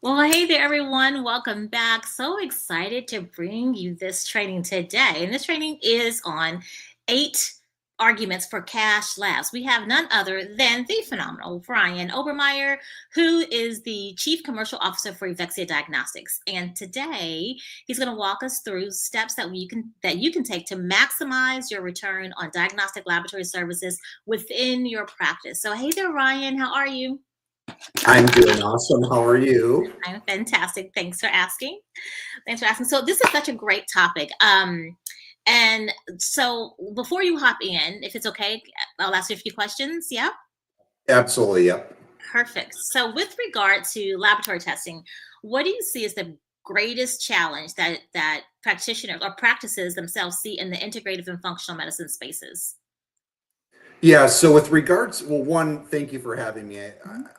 Well, hey there, everyone. Welcome back. So excited to bring you this training today. And this training is on 8 arguments for cash labs. We have none other than the phenomenal Brian Obermeier, who is the Chief Commercial Officer for Evexia Diagnostics. And today he's going to walk us through steps that you can take to maximize your return on diagnostic laboratory services within your practice. So, hey there, Ryan. How are you? I'm doing awesome. How are you? I'm fantastic. Thanks for asking. Thanks for asking. So this is such a great topic. And so before you hop in, if it's okay, I'll ask you a few questions. Yeah, Absolutely. Yep. perfect. So with regard to laboratory testing, what do you see as the greatest challenge that practitioners or practices themselves see in the integrative and functional medicine spaces? Yeah. So, with regards, well, one, thank you for having me.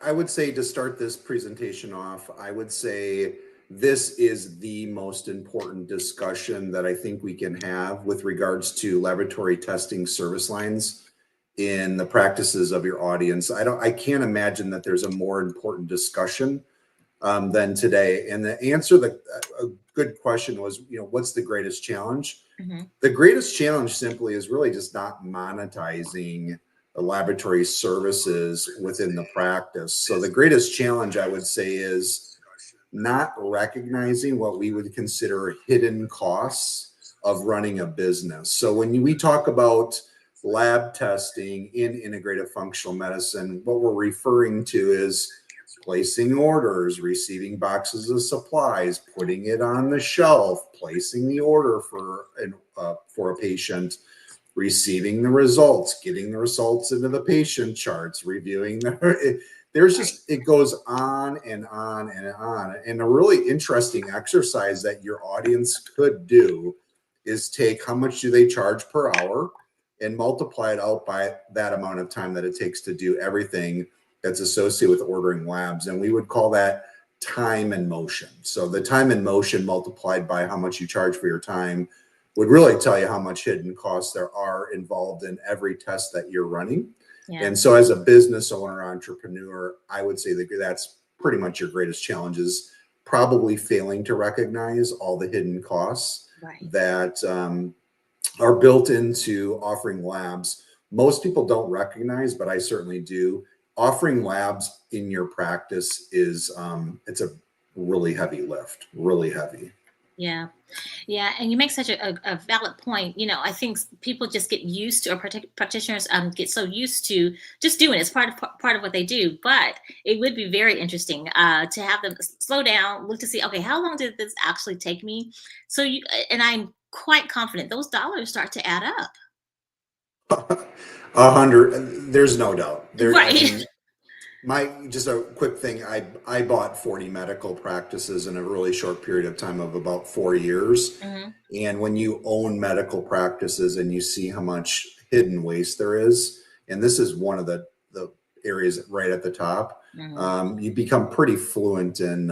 I would say to start this presentation off, I would say this is the most important discussion that I think we can have with regards to laboratory testing service lines in the practices of your audience. I can't imagine that there's a more important discussion than today. And the answer, a good question was, what's the greatest challenge? Hmm. The greatest challenge simply is really just not monetizing the laboratory services within the practice. So the greatest challenge I would say is not recognizing what we would consider hidden costs of running a business. So when we talk about lab testing in integrative functional medicine, what we're referring to is placing orders, receiving boxes of supplies, putting it on the shelf, placing the order for a patient, receiving the results, getting the results into the patient charts, reviewing there's Right. just, it goes on and on and on. And a really interesting exercise that your audience could do is take how much do they charge per hour and multiply it out by that amount of time that it takes to do everything that's associated with ordering labs. And we would call that time and motion. So the time and motion multiplied by how much you charge for your time would really tell you how much hidden costs there are involved in every test that you're running. Yeah. And so as a business owner, entrepreneur, I would say that that's pretty much your greatest challenge is probably failing to recognize all the hidden costs Right. that are built into offering labs. Most people don't recognize, but I certainly do. Offering labs in your practice is it's a really heavy lift, really heavy. Yeah. Yeah, and you make such a valid point. I think people just get used to, or practitioners get so used to just doing it. It's part of what they do. But it would be very interesting to have them slow down, look to see, okay, how long did this actually take me? So and I'm quite confident those dollars start to add up. 100, there's no doubt. There, I Right. mean, my just a quick thing. I bought 40 medical practices in a really short period of time of about 4 years. Hmm. And when you own medical practices and you see how much hidden waste there is, and this is one of the areas right at the top, Hmm. you become pretty fluent in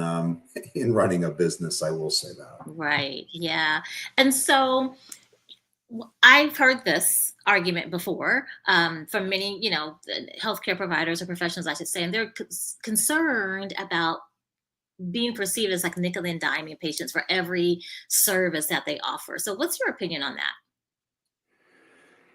running a business. I will say that. Right. Yeah. And so I've heard this argument before from many, healthcare providers or professionals, I should say, and they're concerned about being perceived as like nickel and diming patients for every service that they offer. So, what's your opinion on that?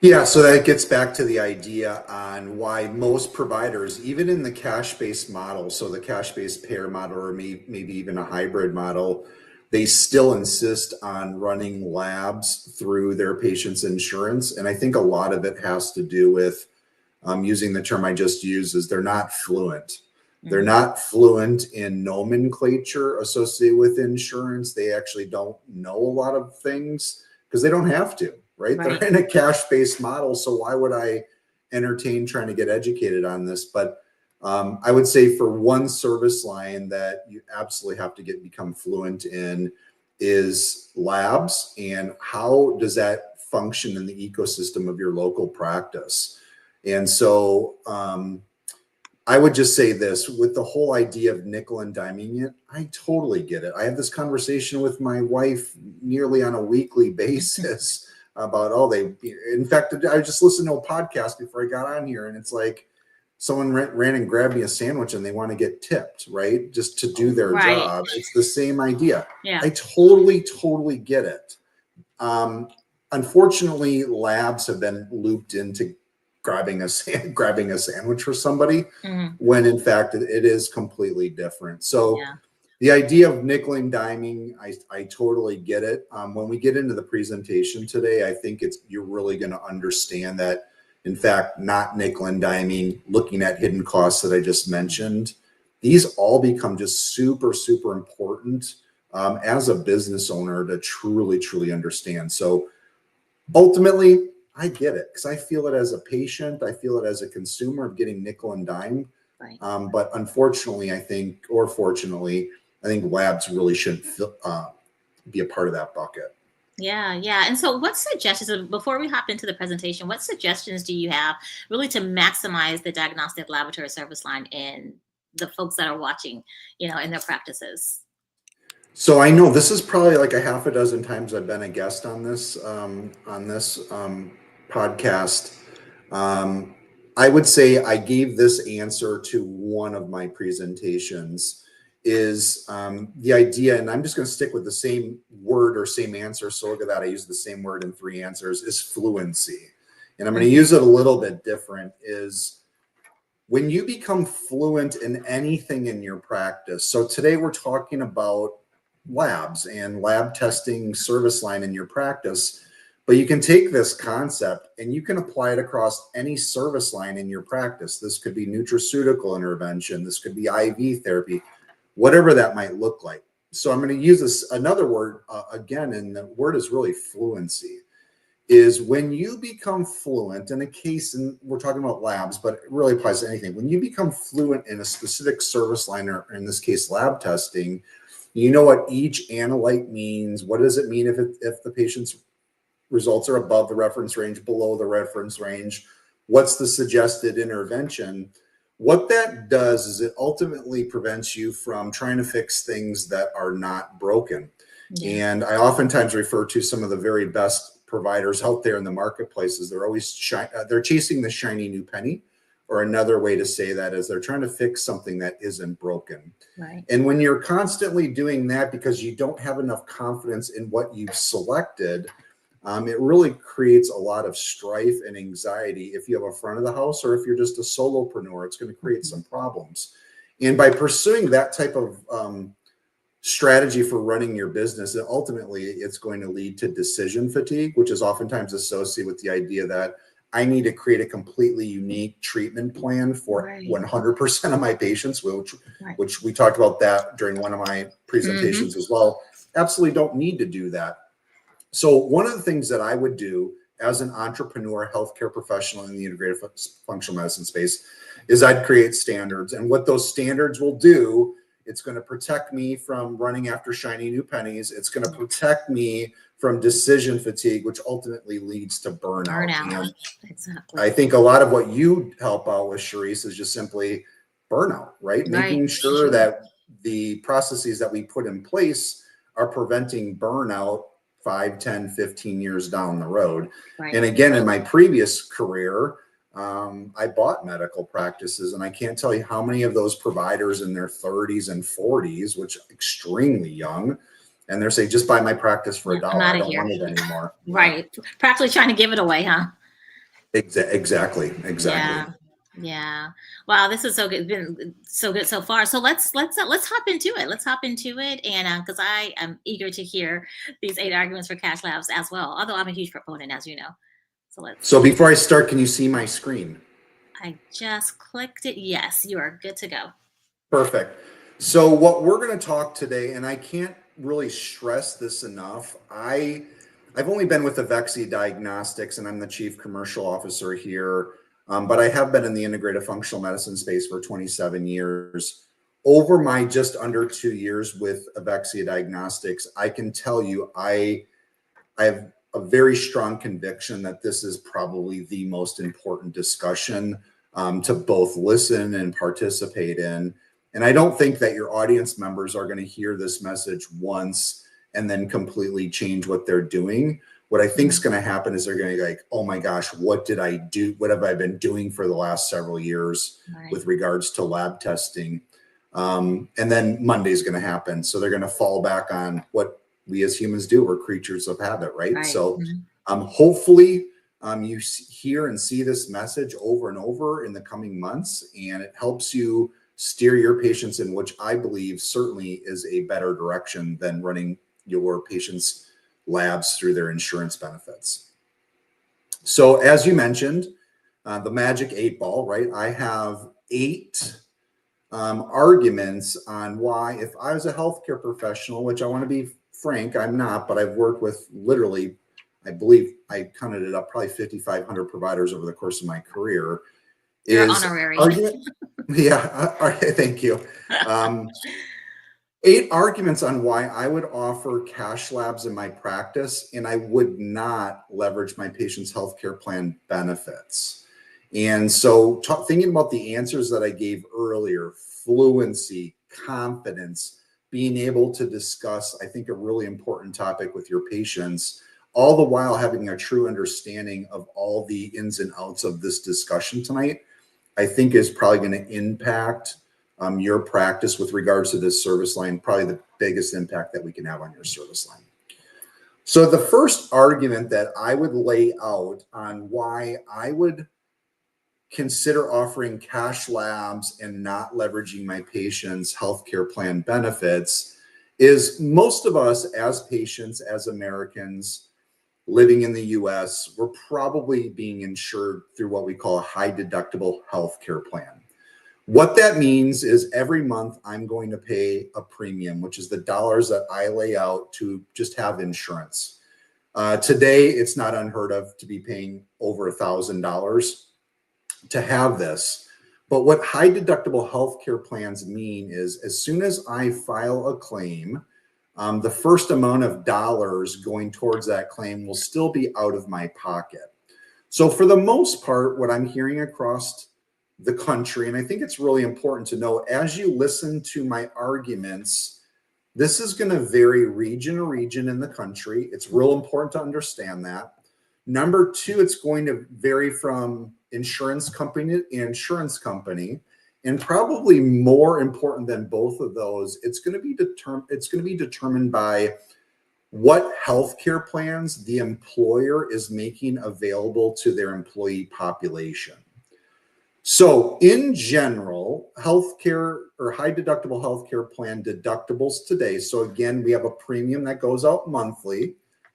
Yeah, so that gets back to the idea on why most providers, even in the cash-based model, so the cash-based payer model, or maybe even a hybrid model, they still insist on running labs through their patient's insurance. And I think a lot of it has to do with using the term I just used is they're not fluent. They're Hmm. not fluent in nomenclature associated with insurance. They actually don't know a lot of things because they don't have to, right? They're Right. in a cash-based model. So why would I entertain trying to get educated on this? But I would say for one service line that you absolutely have to become fluent in is labs and how does that function in the ecosystem of your local practice. And so I would just say this with the whole idea of nickel and diming it, I totally get it. I have this conversation with my wife nearly on a weekly basis about, in fact, I just listened to a podcast before I got on here, and it's like, someone ran and grabbed me a sandwich and they want to get tipped, right? Just to do their Right. job. It's the same idea. Yeah. I totally get it. Unfortunately, labs have been looped into grabbing a sandwich for somebody, when in fact it is completely different. So Yeah. the idea of nickel and diming, I totally get it. When we get into the presentation today, I think you're really going to understand that, in fact, not nickel and diming, looking at hidden costs that I just mentioned, these all become just super important as a business owner to truly understand. So ultimately, I get it because I feel it as a patient. I feel it as a consumer of getting nickel and dime. Right. But unfortunately, I think, or fortunately, I think labs really shouldn't be a part of that bucket. Yeah, yeah. And so, what suggestions, before we hop into the presentation, what suggestions do you have really to maximize the diagnostic laboratory service line in the folks that are watching, in their practices? So I know this is probably like a half a dozen times I've been a guest on this podcast. I would say I gave this answer to one of my presentations. Is the idea, and I'm just going to stick with the same word or same answer. So look at that. I use the same word in 3 answers, is fluency. And I'm going to use it a little bit different, is when you become fluent in anything in your practice. So today we're talking about labs and lab testing service line in your practice, but you can take this concept and you can apply it across any service line in your practice. This could be nutraceutical intervention. This could be IV therapy, whatever that might look like. So I'm going to use this another word again, and the word is really fluency. Is when you become fluent in a case, and we're talking about labs, but it really applies to anything. When you become fluent in a specific service line, or in this case, lab testing, you know what each analyte means. What does it mean if the patient's results are above the reference range, below the reference range? What's the suggested intervention? What that does is it ultimately prevents you from trying to fix things that are not broken. Yeah. And I oftentimes refer to some of the very best providers out there in the marketplaces. They're always they're chasing the shiny new penny, or another way to say that is they're trying to fix something that isn't broken. Right. And when you're constantly doing that because you don't have enough confidence in what you've selected, it really creates a lot of strife and anxiety. If you have a front of the house, or if you're just a solopreneur, it's going to create some problems. And by pursuing that type of strategy for running your business, and ultimately it's going to lead to decision fatigue, which is oftentimes associated with the idea that I need to create a completely unique treatment plan for 100% of my patients, which we talked about that during one of my presentations as well. Absolutely don't need to do that. So one of the things that I would do as an entrepreneur, healthcare professional in the integrative functional medicine space, is I'd create standards. And what those standards will do, it's going to protect me from running after shiny new pennies. It's going to protect me from decision fatigue, which ultimately leads to burnout. And exactly. I think a lot of what you help out with, Charisse, is just simply burnout, right? Making sure that the processes that we put in place are preventing burnout 5, 10, 15 years down the road. Right. And again, in my previous career, I bought medical practices, and I can't tell you how many of those providers in their 30s and 40s, which are extremely young, and they're saying, just buy my practice for $1. I don't want it anymore. Right. Practically trying to give it away, huh? Exactly. Yeah. Wow, this is so good. Been so good so far. So let's hop into it. Let's hop into it, and because I am eager to hear these 8 arguments for cash labs as well. Although I'm a huge proponent, as you know. So before I start, can you see my screen? I just clicked it. Yes, you are good to go. Perfect. So what we're going to talk today, and I can't really stress this enough. I've only been with Evexia Diagnostics, and I'm the chief commercial officer here. But I have been in the integrative functional medicine space for 27 years. Over my just under 2 years with Evexia Diagnostics, I can tell you I have a very strong conviction that this is probably the most important discussion to both listen and participate in. And I don't think that your audience members are going to hear this message once and then completely change what they're doing. What I think is going to happen is they're going to be like, oh my gosh, what did I do? What have I been doing for the last several years with regards to lab testing? And then Monday's going to happen. So they're going to fall back on what we as humans do. We're creatures of habit, right? So hopefully you hear and see this message over and over in the coming months, and it helps you steer your patients in, which I believe certainly is a better direction than running your patients' labs through their insurance benefits. So as you mentioned, the magic 8 ball, right? I have 8 arguments on why, if I was a healthcare professional, which I want to be frank, I'm not, but I've worked with literally, I believe I counted it up, probably 5,500 providers over the course of my career. You're honorary. Thank you. 8 arguments on why I would offer cash labs in my practice and I would not leverage my patient's healthcare plan benefits. And so thinking about the answers that I gave earlier, fluency, confidence, being able to discuss, I think, a really important topic with your patients, all the while having a true understanding of all the ins and outs of this discussion tonight, I think is probably going to impact your practice with regards to this service line, probably the biggest impact that we can have on your service line. So the first argument that I would lay out on why I would consider offering cash labs and not leveraging my patients' healthcare plan benefits is most of us as patients, as Americans living in the US, we're probably being insured through what we call a high deductible healthcare plan. What that means is every month I'm going to pay a premium, which is the dollars that I lay out to just have insurance. Today, it's not unheard of to be paying over $1,000 to have this. But what high deductible healthcare plans mean is as soon as I file a claim, the first amount of dollars going towards that claim will still be out of my pocket. So for the most part, what I'm hearing across the country, and I think it's really important to know as you listen to my arguments, this is going to vary region to region in the country. It's real important to understand that. Number 2, it's going to vary from insurance company to insurance company. And probably more important than both of those, it's going to be determined by what healthcare plans the employer is making available to their employee population. So in general, healthcare or high deductible healthcare plan deductibles today. So again, we have a premium that goes out monthly.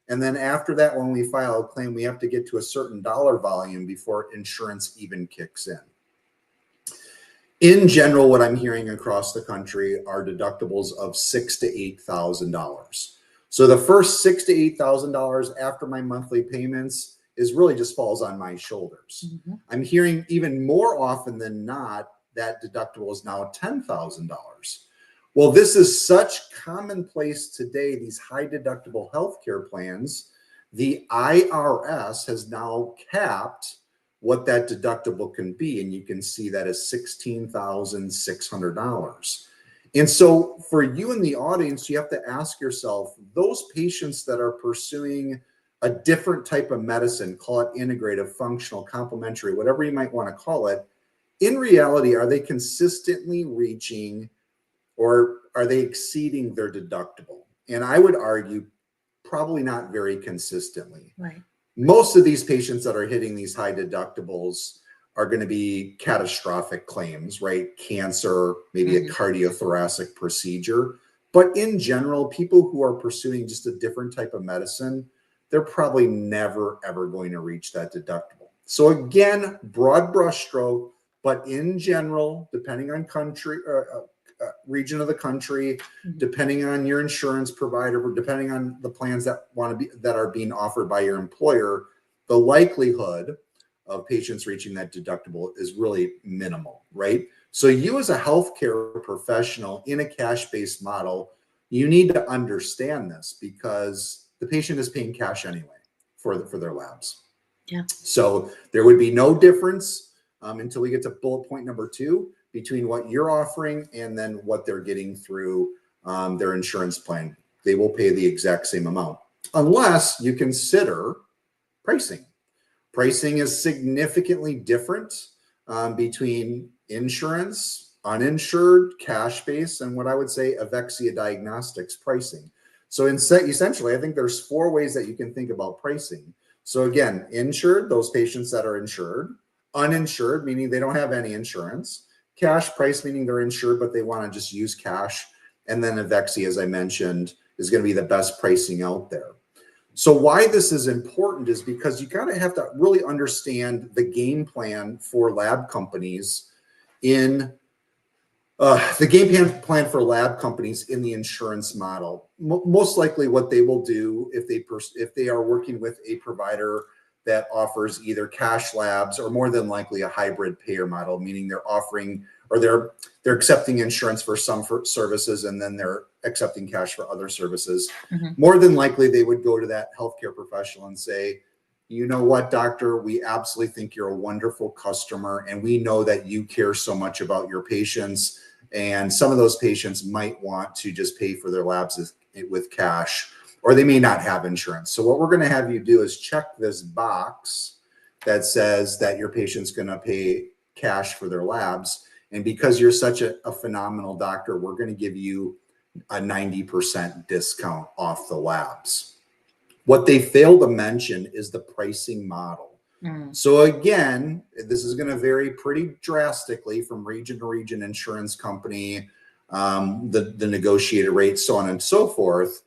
And then after that, when we file a claim, we have to get to a certain dollar volume before insurance even kicks in. In general, what I'm hearing across the country are deductibles of $6,000 to $8,000. So the first $6,000 to $8,000 after my monthly payments is really just falls on my shoulders. I'm hearing even more often than not that deductible is now $10,000. Well, this is such commonplace today, these high deductible healthcare plans, the IRS has now capped what that deductible can be. And you can see that as $16,600. And so for you in the audience, you have to ask yourself, those patients that are pursuing a different type of medicine, call it integrative, functional, complementary, whatever you might want to call it, in reality, are they consistently reaching or are they exceeding their deductible? And I would argue probably not very consistently. Right. Most of these patients that are hitting these high deductibles are going to be catastrophic claims, right? Cancer, maybe a cardiothoracic procedure. But in general, people who are pursuing just a different type of medicine, they're probably never, ever going to reach that deductible. So again, broad brushstroke, but in general, depending on country, region of the country, depending on your insurance provider, or depending on the plans that are being offered by your employer, the likelihood of patients reaching that deductible is really minimal, right? So you as a healthcare professional in a cash-based model, you need to understand this because the patient is paying cash anyway for their labs. Yeah. So there would be no difference until we get to bullet point number 2 between what you're offering and then what they're getting through their insurance plan. They will pay the exact same amount. unless you consider pricing. Pricing is significantly different between insurance, uninsured, cash-based, and what I would say Evexia diagnostics pricing. So essentially, I think there's 4 ways that you can think about pricing. So again, insured, those patients that are insured; uninsured, meaning they don't have any insurance; cash price, meaning they're insured but they want to just use cash; and then Evexia, as I mentioned, is going to be the best pricing out there. So why this is important is because you kind of have to really understand the game plan for lab companies in the game plan for lab companies in the insurance model. Most likely what they will do if they are working with a provider that offers either cash labs or more than likely a hybrid payer model, meaning they're offering or they're accepting insurance for some services and then they're accepting cash for other services. More than likely they would go to that healthcare professional and say, you know what, doctor, we absolutely think you're a wonderful customer and we know that you care so much about your patients, and some of those patients might want to just pay for their labs with cash, or they may not have insurance. So what we're going to have you do is check this box that says that your patient's going to pay cash for their labs. And because you're such a phenomenal doctor, we're going to give you a 90% discount off the labs. What they fail to mention is the pricing model. So again, this is going to vary pretty drastically from region to region, insurance company, the negotiated rates, so on and so forth.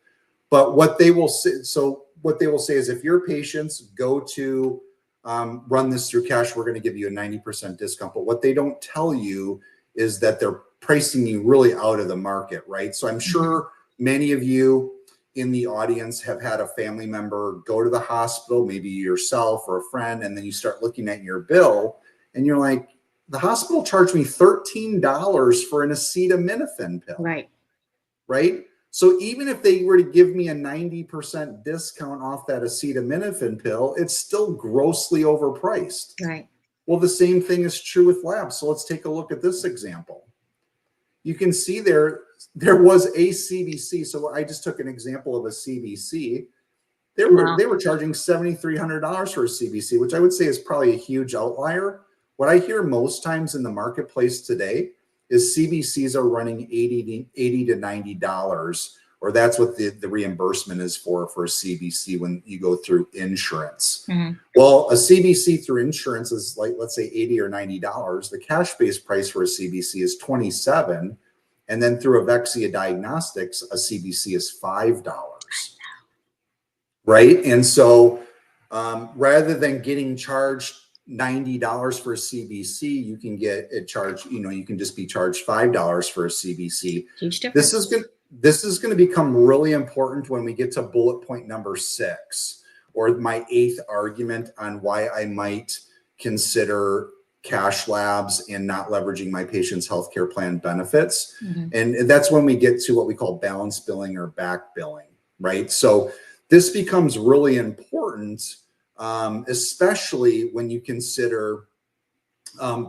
But what they will say, is if your patients go to run this through cash, we're going to give you a 90% discount. But what they don't tell you is that they're pricing you really out of the market, right? So I'm sure many of you in the audience have had a family member go to the hospital, maybe yourself or a friend, and then you start looking at your bill and you're like, the hospital charged me $13 for an acetaminophen pill. Right? So even if they were to give me a 90% discount off that acetaminophen pill, it's still grossly overpriced. Well, the same thing is true with labs. So let's take a look at this example. You can see there was a CBC. So I just took an example of a CBC. They were charging $7,300 for a CBC, which I would say is probably a huge outlier. What I hear most times in the marketplace today is CBCs are running $80 to $90, or that's what the reimbursement is for a CBC when you go through insurance. Well, a CBC through insurance is like, let's say $80 or $90. The cash-based price for a CBC is $27. And then through Evexia Diagnostics, a CBC is $5. Right? And so rather than getting charged $90 for a CBC, you can get it charged, you can just be charged $5 for a CBC. Huge difference. This is going to become really important when we get to bullet point number 6, or my 8th argument on why I might consider cash labs and not leveraging my patient's healthcare plan benefits. And that's when we get to what we call balance billing or back billing, right? So this becomes really important, especially when you consider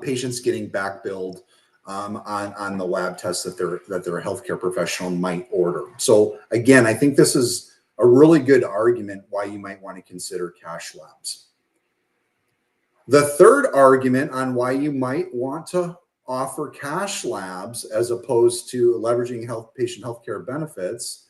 patients getting back billed on the lab tests that their healthcare professional might order. So again, I think this is a really good argument why you might want to consider cash labs. The third argument on why you might want to offer cash labs as opposed to leveraging patient healthcare benefits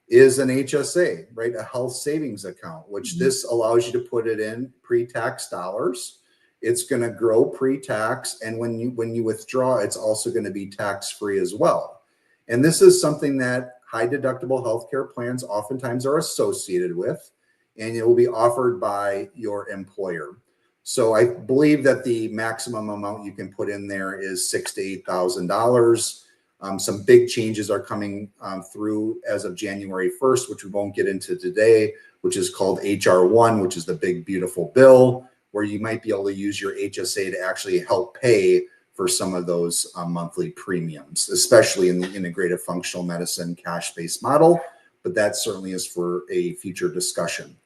is an HSA, right? A health savings account, which this allows you to put it in pre-tax dollars. It's going to grow pre-tax, and when you withdraw, it's also going to be tax-free as well. And this is something that high deductible healthcare plans oftentimes are associated with, and it will be offered by your employer. So I believe that the maximum amount you can put in there is $6,000 to $8,000. Some big changes are coming through as of January 1st, which we won't get into today, which is called HR1, which is the big, beautiful bill, where you might be able to use your HSA to actually help pay for some of those monthly premiums, especially in the integrative functional medicine cash-based model. But that certainly is for a future discussion.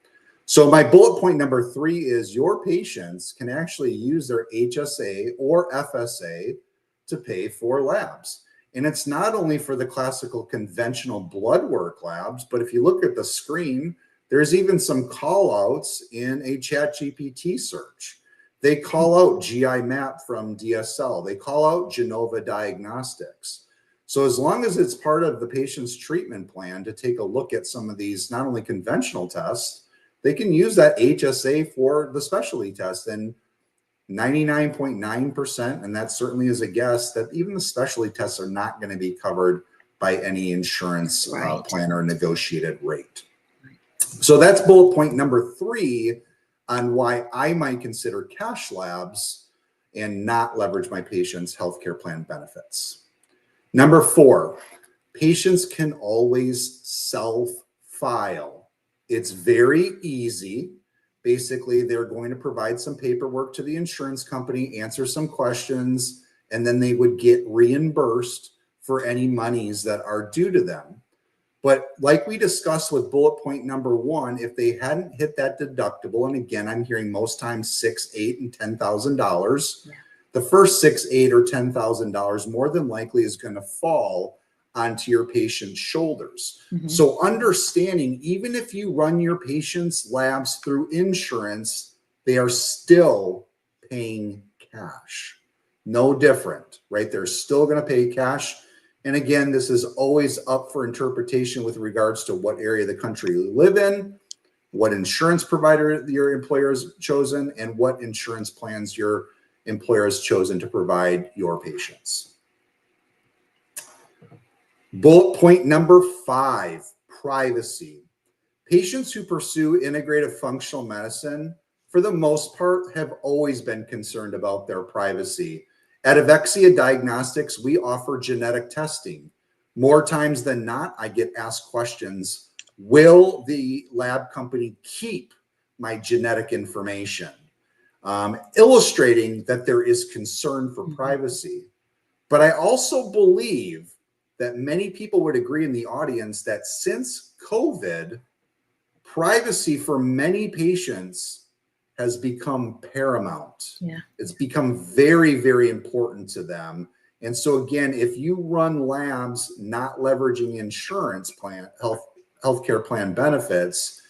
So my bullet point number 3 is your patients can actually use their HSA or FSA to pay for labs. And it's not only for the classical conventional blood work labs, but if you look at the screen, There's even some call outs in a ChatGPT search. They call out GI Map from DSL. They call out Genova Diagnostics. So as long as it's part of the patient's treatment plan to take a look at some of these, not only conventional tests, they can use that HSA for the specialty test. And 99.9%, and that certainly is a guess, that even the specialty tests are not going to be covered by any insurance plan or negotiated rate. So that's bullet point number 3 on why I might consider cash labs and not leverage my patient's healthcare plan benefits. Number 4, patients can always self-file. It's very easy. Basically, they're going to provide some paperwork to the insurance company, answer some questions, and then they would get reimbursed for any monies that are due to them. But like we discussed with bullet point number 1, if they hadn't hit that deductible, and again, I'm hearing most times $6,000, $8,000, and $10,000, the first $6,000, $8,000, or $10,000 more than likely is going to fall onto your patient's shoulders. So understanding, even if you run your patient's labs through insurance, they are still paying cash. No different, right? They're still going to pay cash. And again, this is always up for interpretation with regards to what area of the country you live in, what insurance provider your employer has chosen, and what insurance plans your employer has chosen to provide your patients. Bullet point number 5, privacy. Patients who pursue integrative functional medicine, for the most part, have always been concerned about their privacy. At Evexia Diagnostics, we offer genetic testing. More times than not, I get asked questions, will the lab company keep my genetic information? Illustrating that there is concern for privacy. But I also believe that many people would agree in the audience that since COVID, privacy for many patients has become paramount. It's become very, very important to them. And so again, if you run labs not leveraging insurance plan, healthcare plan benefits,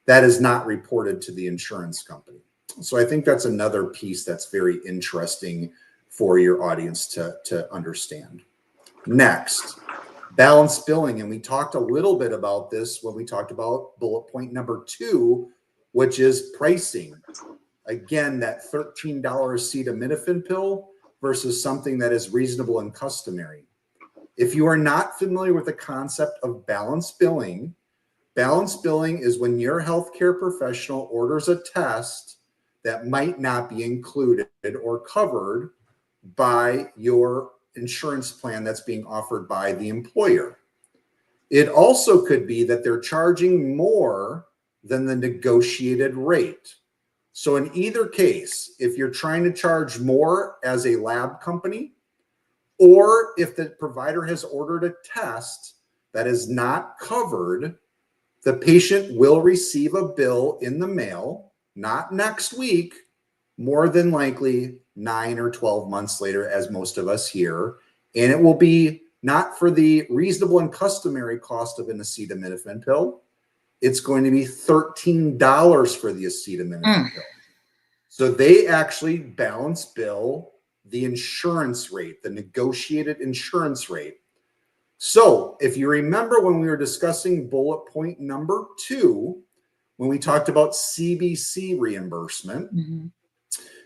that is not reported to the insurance company. So I think that's another piece that's very interesting for your audience to understand. Next, balanced billing. And we talked a little bit about this when we talked about bullet point number 2, which is pricing. Again, that $13 acetaminophen pill versus something that is reasonable and customary. If you are not familiar with the concept of balanced billing is when your healthcare professional orders a test that might not be included or covered by your insurance plan that's being offered by the employer. It also could be that they're charging more than the negotiated rate. So in either case, if you're trying to charge more as a lab company, or if the provider has ordered a test that is not covered, the patient will receive a bill in the mail, not next week, more than likely 9 or 12 months later, as most of us hear. And it will be not for the reasonable and customary cost of an acetaminophen pill. It's going to be $13 for the acetaminophen pill. So they actually balance bill the insurance rate, the negotiated insurance rate. So if you remember when we were discussing bullet point number 2, when we talked about CBC reimbursement,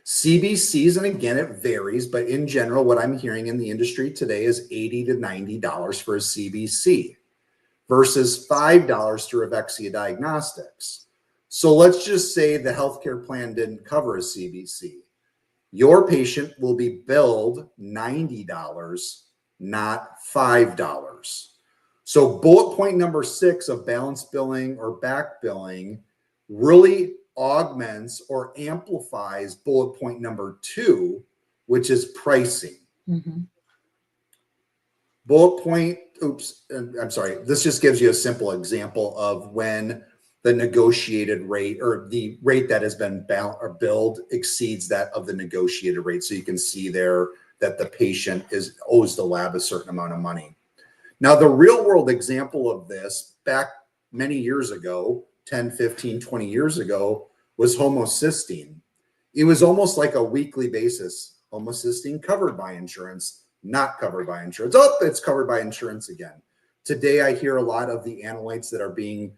CBCs, and again, it varies, but in general, what I'm hearing in the industry today is $80 to $90 for a CBC versus $5 through Evexia Diagnostics. So let's just say the healthcare plan didn't cover a CBC. Your patient will be billed $90, not $5. So bullet point number 6 of balanced billing or back billing really augments or amplifies bullet point number 2, which is pricing. Bullet point, this just gives you a simple example of when the negotiated rate or the rate that has been billed exceeds that of the negotiated rate. So you can see there that the patient owes the lab a certain amount of money. Now, the real world example of this back many years ago 10, 15, 20 years ago was homocysteine. It was almost like a weekly basis. Homocysteine covered by insurance, not covered by insurance. Oh, it's covered by insurance again. Today, I hear a lot of the analytes that are being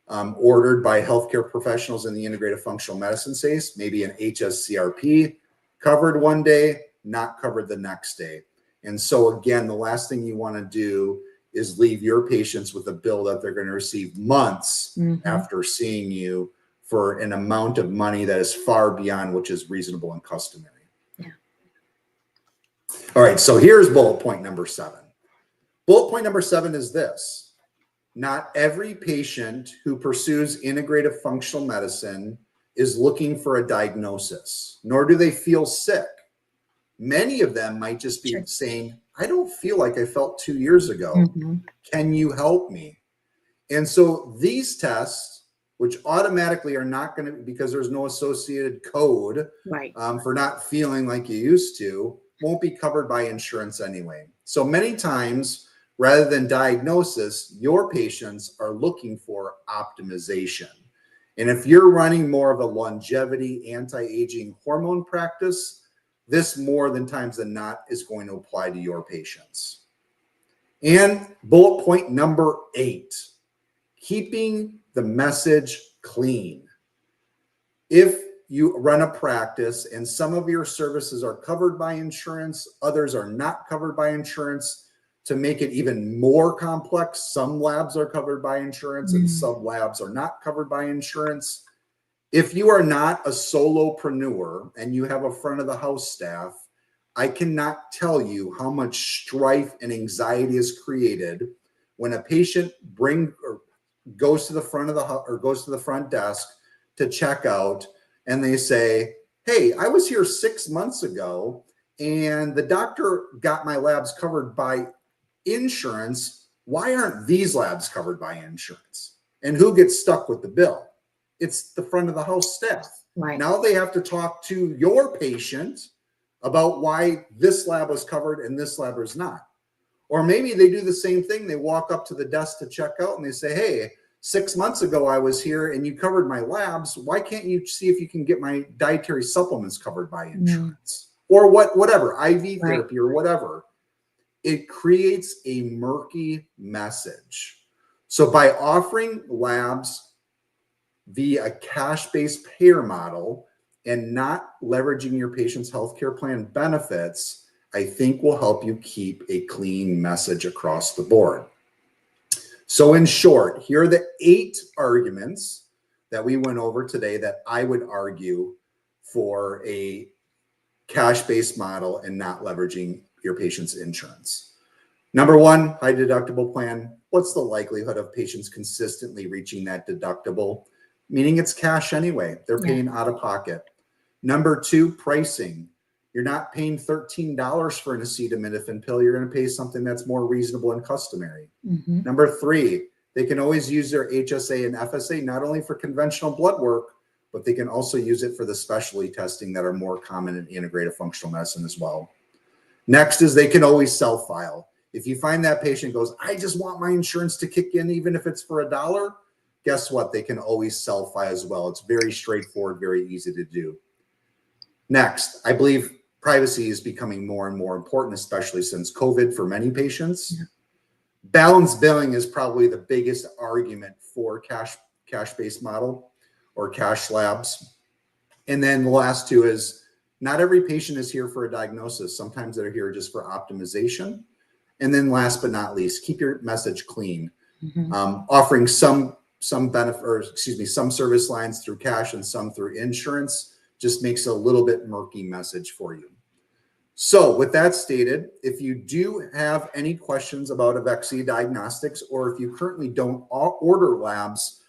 ordered by healthcare professionals in the integrative functional medicine space, maybe an HSCRP, covered one day, not covered the next day. And so again, the last thing you want to do is leave your patients with a bill that they're going to receive months after seeing you for an amount of money that is far beyond which is reasonable and customary. Yeah. All right, so here's bullet point number 7. Bullet point number 7 is this. Not every patient who pursues integrative functional medicine is looking for a diagnosis, nor do they feel sick. Many of them might just be saying, I don't feel like I felt 2 years ago. Can you help me? And so these tests, which automatically are not going to, because there's no associated code for not feeling like you used to, won't be covered by insurance anyway. So many times, rather than diagnosis, your patients are looking for optimization. And if you're running more of a longevity, anti-aging hormone practice, this more than times than not is going to apply to your patients. And bullet point number 8, keeping the message clean. If you run a practice and some of your services are covered by insurance, others are not covered by insurance, to make it even more complex, some labs are covered by insurance and some labs are not covered by insurance. If you are not a solopreneur and you have a front of the house staff, I cannot tell you how much strife and anxiety is created when a patient goes to the front of the house or goes to the front desk to check out and they say, hey, I was here 6 months ago and the doctor got my labs covered by insurance. Why aren't these labs covered by insurance? And who gets stuck with the bill? It's the front of the house staff. Now they have to talk to your patient about why this lab was covered and this lab is not. Or maybe they do the same thing. They walk up to the desk to check out and they say, hey, 6 months ago I was here and you covered my labs. Why can't you see if you can get my dietary supplements covered by insurance? Or whatever, IV therapy or whatever. It creates a murky message. So by offering labs via a cash-based payer model and not leveraging your patient's healthcare plan benefits, I think will help you keep a clean message across the board. So in short, here are the 8 arguments that we went over today that I would argue for a cash-based model and not leveraging your patient's insurance. Number 1, high deductible plan. What's the likelihood of patients consistently reaching that deductible? Meaning it's cash anyway. They're paying out of pocket. Number 2, pricing. You're not paying $13 for an acetaminophen pill. You're going to pay something that's more reasonable and customary. Number 3, they can always use their HSA and FSA, not only for conventional blood work, but they can also use it for the specialty testing that are more common in integrative functional medicine as well. Next is they can always self-file. If you find that patient goes, I just want my insurance to kick in, even if it's for $1, guess what? They can always self-file as well. It's very straightforward, very easy to do. Next, I believe privacy is becoming more and more important, especially since COVID for many patients. Balanced billing is probably the biggest argument for cash-based model or cash labs. And then the last 2 is not every patient is here for a diagnosis. Sometimes they're here just for optimization. And then last but not least, keep your message clean. Offering some benefit, or excuse me, some service lines through cash and some through insurance just makes a little bit murky message for you. So with that stated, if you do have any questions about Evexia Diagnostics, or if you currently don't order labs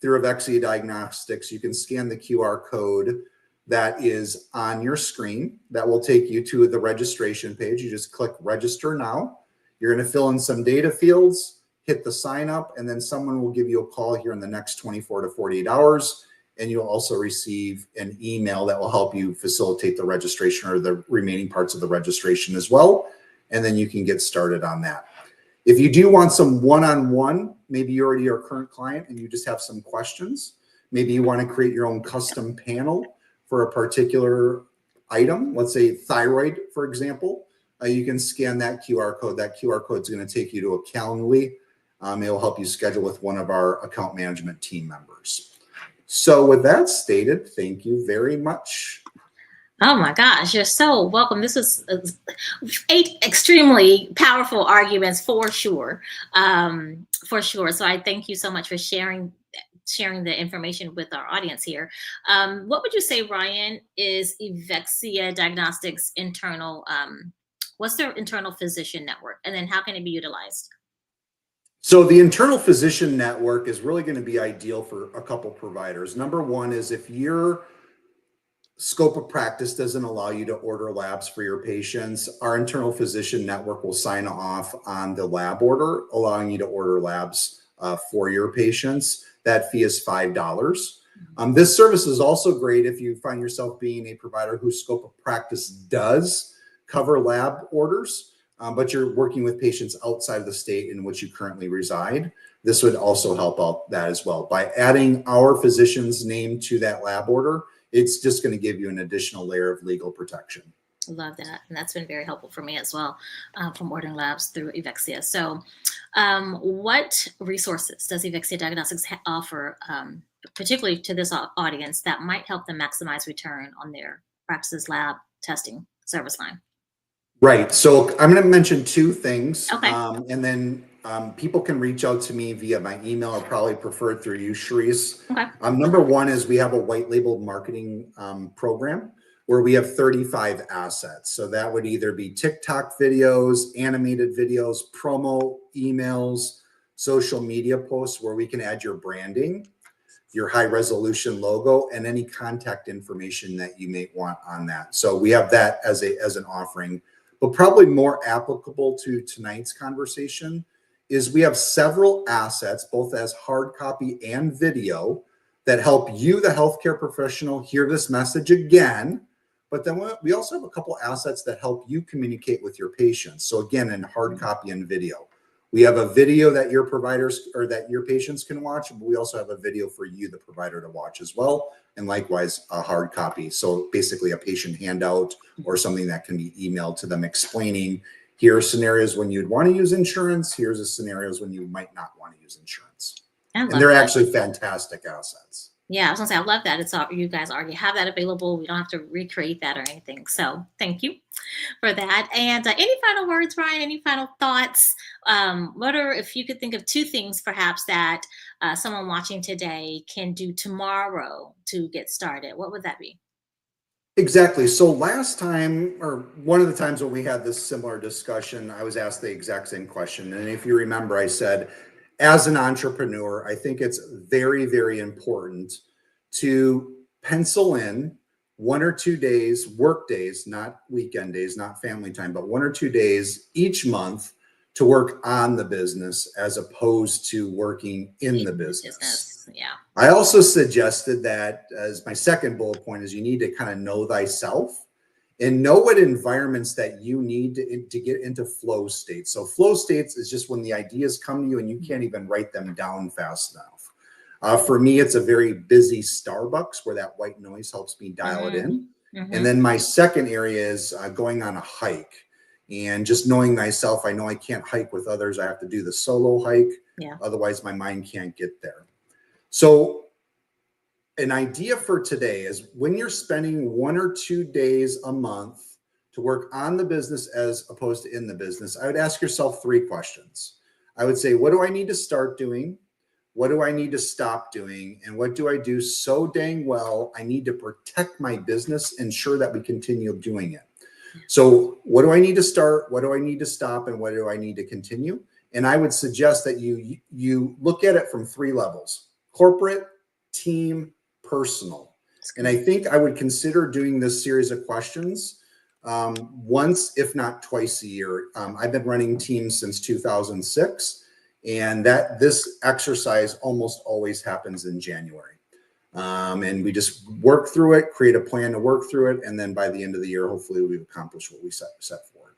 through Evexia Diagnostics, you can scan the QR code that is on your screen. That will take you to the registration page. You just click register now. You're going to fill in some data fields, hit the sign up, and then someone will give you a call here in the next 24 to 48 hours. And you'll also receive an email that will help you facilitate the registration or the remaining parts of the registration as well. And then you can get started on that. If you do want some one-on-one, maybe you're already our current client and you just have some questions. Maybe you want to create your own custom panel for a particular item. Let's say thyroid, for example. You can scan that QR code. That QR code is going to take you to a Calendly. It'll help you schedule with one of our account management team members. So with that stated, thank you very much. Oh my gosh, you're so welcome. This is 8 extremely powerful arguments for sure. So I thank you so much for sharing the information with our audience here. What would you say, Ryan, is Evexia Diagnostics internal? What's their internal physician network, and then how can it be utilized? So the internal physician network is really going to be ideal for a couple providers. Number one is if your scope of practice doesn't allow you to order labs for your patients, our internal physician network will sign off on the lab order, allowing you to order labs for your patients. That fee is $5. This service is also great if you find yourself being a provider whose scope of practice does cover lab orders, but you're working with patients outside of the state in which you currently reside. This would also help out that as well. By adding our physician's name to that lab order, it's just going to give you an additional layer of legal protection. Love that. And that's been very helpful for me as well, from ordering labs through Evexia. So what resources does Evexia Diagnostics offer, particularly to this audience, that might help them maximize return on their practice's lab testing service line? Right. So I'm going to mention 2 things. Okay. And then people can reach out to me via my email, or probably preferred through you, Sharice. Okay. Number one is we have a white labeled marketing program where we have 35 assets. So that would either be TikTok videos, animated videos, promo emails, social media posts where we can add your branding, your high resolution logo, and any contact information that you may want on that. So we have that as an offering. But probably more applicable to tonight's conversation is we have several assets, both as hard copy and video, that help you, the healthcare professional, hear this message again. But then we also have a couple assets that help you communicate with your patients. So again, in hard copy and video. We have a video that your providers or that your patients can watch, but we also have a video for you, the provider, to watch as well. And likewise, a hard copy. So basically a patient handout or something that can be emailed to them explaining, here are scenarios when you'd want to use insurance. Here's the scenarios when you might not want to use insurance. And they're actually fantastic assets. Yeah, I was gonna say, I love that. It's all, you guys already have that available. We don't have to recreate that or anything. So thank you for that. And any final words, Ryan? Any final thoughts? If you could think of 2 things perhaps that someone watching today can do tomorrow to get started, what would that be? Exactly. So last time, or one of the times when we had this similar discussion, I was asked the exact same question. And if you remember, I said, as an entrepreneur, I think it's very, very important to pencil in 1 or 2 days, work days, not weekend days, not family time, but 1 or 2 days each month to work on the business as opposed to working in the business. Yeah. I also suggested that as my second bullet point is you need to kind of know thyself and know what environments that you need to get into flow states. So flow states is just when the ideas come to you and you can't even write them down fast enough. For me, it's a very busy Starbucks where that white noise helps me dial it in. And then my second area is going on a hike and just knowing myself. I know I can't hike with others. I have to do the solo hike. Yeah. Otherwise, my mind can't get there. So an idea for today is when you're spending 1 or 2 days a month to work on the business as opposed to in the business, I would ask yourself 3 questions. I would say, what do I need to start doing? What do I need to stop doing? And what do I do so dang well I need to protect my business, ensure that we continue doing it? So what do I need to start? What do I need to stop? And what do I need to continue? And I would suggest that you look at it from 3 levels: corporate, team, personal. And I think I would consider doing this series of questions once, if not twice a year. I've been running teams since 2006, and this exercise almost always happens in January. And we just work through it, create a plan to work through it, and then by the end of the year, hopefully we've accomplished what we set forward.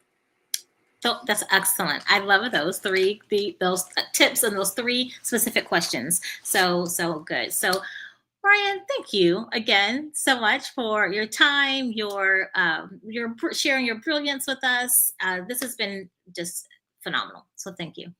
So that's excellent. I love those those tips and those three specific questions. So good. So Ryan, thank you again so much for your time, your sharing your brilliance with us. This has been just phenomenal. So thank you.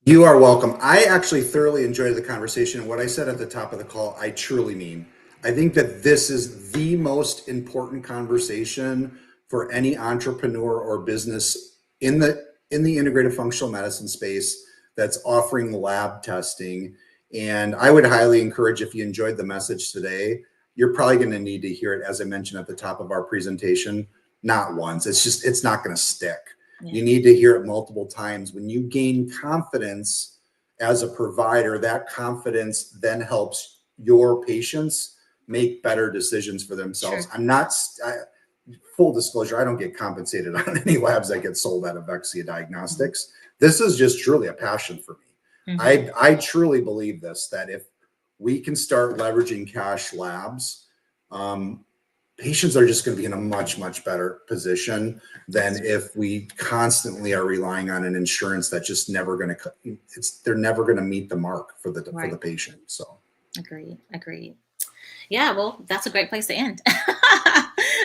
You are welcome. I actually thoroughly enjoyed the conversation. What I said at the top of the call, I truly mean. I think that this is the most important conversation for any entrepreneur or business in the integrative functional medicine space that's offering lab testing. And I would highly encourage, if you enjoyed the message today, you're probably going to need to hear it, as I mentioned at the top of our presentation, not once. It's not going to stick. Yeah. You need to hear it multiple times. When you gain confidence as a provider, that confidence then helps your patients make better decisions for themselves. Sure. Full disclosure, I don't get compensated on any labs that get sold at Evexia Diagnostics. This is just truly a passion for me. Mhm. I truly believe this, that if we can start leveraging cash labs, patients are just going to be in a much, much better position than if we constantly are relying on an insurance that's just never going to, they're never going to meet the mark for the Right. patient. So Agreed. Yeah, well, that's a great place to end.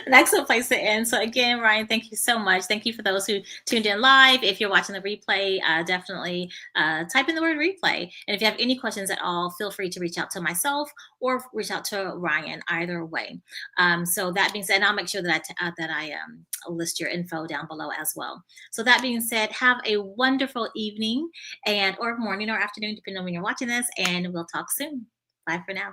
An excellent place to end. So again, Ryan, thank you so much. Thank you for those who tuned in live. If you're watching the replay, definitely type in the word replay. And if you have any questions at all, feel free to reach out to myself or reach out to Ryan. Either way. So that being said, and I'll make sure that I list your info down below as well. So that being said, have a wonderful evening and or morning or afternoon, depending on when you're watching this, and we'll talk soon. Bye for now.